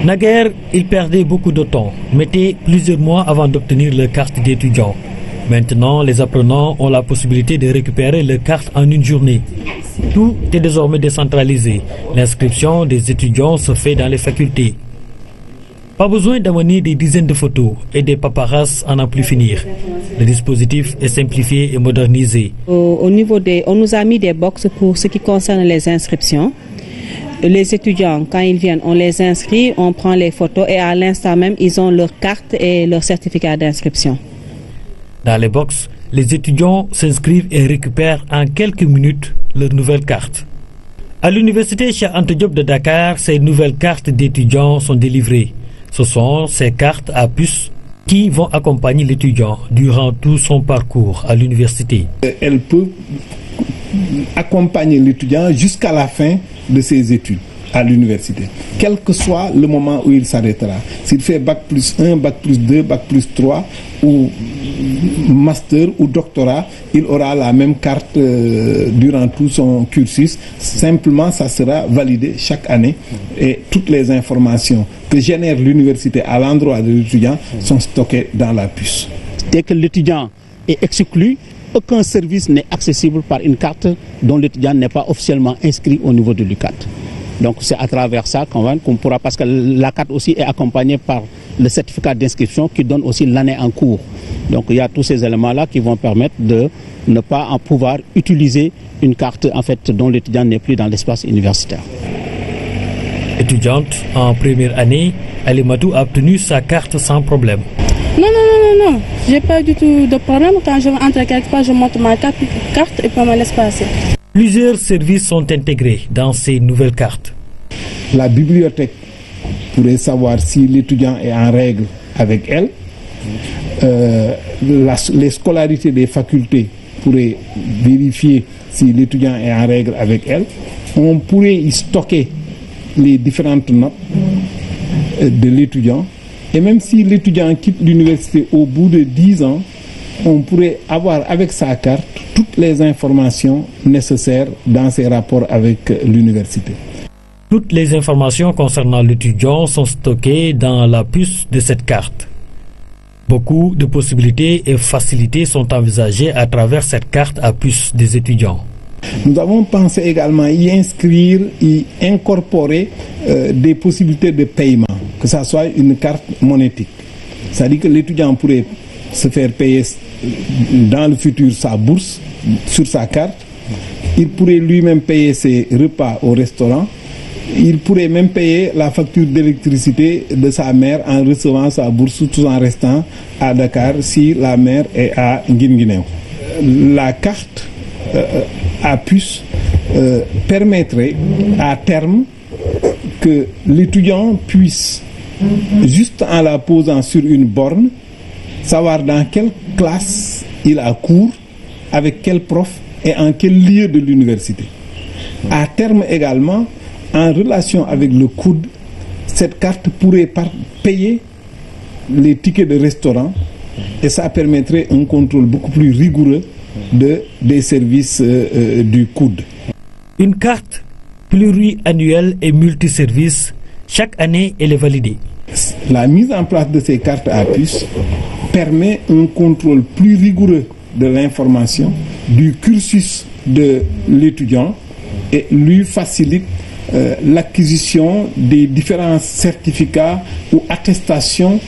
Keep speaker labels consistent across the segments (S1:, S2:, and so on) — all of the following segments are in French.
S1: Naguère, ils perdaient beaucoup de temps, mettaient plusieurs mois avant d'obtenir leur carte d'étudiant. Maintenant, les apprenants ont la possibilité de récupérer leur carte en une journée. Tout est désormais décentralisé. L'inscription des étudiants se fait dans les facultés. Pas besoin d'amener des dizaines de photos et des paparazzi à n'en plus finir. Le dispositif est simplifié et modernisé.
S2: On nous a mis des box pour ce qui concerne les inscriptions. Les étudiants, quand ils viennent, on les inscrit, on prend les photos et à l'instant même, ils ont leur carte et leur certificat d'inscription.
S1: Dans les box, les étudiants s'inscrivent et récupèrent en quelques minutes leur nouvelle carte. À l'université Cheikh Anta Diop de Dakar, ces nouvelles cartes d'étudiants sont délivrées. Ce sont ces cartes à puce qui vont accompagner l'étudiant durant tout son parcours à l'université.
S3: Elle peut accompagner l'étudiant jusqu'à la fin de ses études à l'université, quel que soit le moment où il s'arrêtera. S'il fait bac plus 1, bac plus 2, bac plus 3 ou master ou doctorat, il aura la même carte durant tout son cursus. Simplement, ça sera validé chaque année et toutes les informations que génère l'université à l'endroit de l'étudiant sont stockées dans la puce.
S4: Dès que l'étudiant est exclu, aucun service n'est accessible par une carte dont l'étudiant n'est pas officiellement inscrit au niveau de l'UCAD. Donc c'est à travers ça qu'on pourra, parce que la carte aussi est accompagnée par le certificat d'inscription qui donne aussi l'année en cours. Donc il y a tous ces éléments-là qui vont permettre de ne pas en pouvoir utiliser une carte en fait dont l'étudiant n'est plus dans l'espace universitaire.
S1: Étudiante en première année, Alimatou a obtenu sa carte sans problème.
S5: Non, j'ai pas du tout de problème. Quand je vais entrer quelque part, je montre ma carte et puis on me laisse passer.
S1: Plusieurs services sont intégrés dans ces nouvelles cartes.
S3: La bibliothèque pourrait savoir si l'étudiant est en règle avec elle. Les scolarités des facultés pourraient vérifier si l'étudiant est en règle avec elle. On pourrait y stocker les différentes notes de l'étudiant. Et même si l'étudiant quitte l'université au bout de 10 ans, on pourrait avoir avec sa carte toutes les informations nécessaires dans ses rapports avec l'université.
S1: Toutes les informations concernant l'étudiant sont stockées dans la puce de cette carte. Beaucoup de possibilités et facilités sont envisagées à travers cette carte à puce des étudiants.
S3: Nous avons pensé également y inscrire, y incorporer des possibilités de paiement, que ce soit une carte monétique. C'est-à-dire que l'étudiant pourrait se faire payer dans le futur sa bourse sur sa carte. Il pourrait lui-même payer ses repas au restaurant. Il pourrait même payer la facture d'électricité de sa mère en recevant sa bourse tout en restant à Dakar si la mère est à Guinguinéo. La carte à puce permettrait à terme que l'étudiant puisse, juste en la posant sur une borne, savoir dans quelle classe il a cours, avec quel prof et en quel lieu de l'université. À terme également, en relation avec le COUD, cette carte pourrait payer les tickets de restaurant et ça permettrait un contrôle beaucoup plus rigoureux des services du COUD.
S1: Une carte pluriannuelle et multiservice, chaque année elle est validée.
S3: La mise en place de ces cartes à puce permet un contrôle plus rigoureux de l'information, du cursus de l'étudiant et lui facilite l'acquisition des différents certificats ou attestations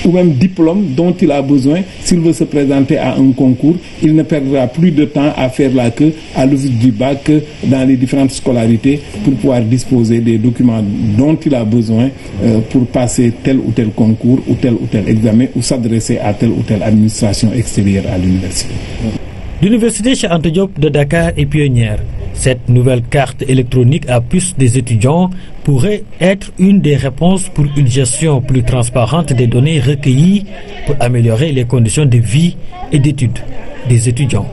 S3: ou même diplômes dont il a besoin s'il veut se présenter à un concours. Il ne perdra plus de temps à faire la queue à l'office du bac dans les différentes scolarités pour pouvoir disposer des documents dont il a besoin pour passer tel ou tel concours ou tel examen ou s'adresser à telle ou telle administration extérieure à l'université.
S1: L'université Cheikh Anta Diop de Dakar est pionnière. Cette nouvelle carte électronique à puce des étudiants pourrait être une des réponses pour une gestion plus transparente des données recueillies pour améliorer les conditions de vie et d'études des étudiants.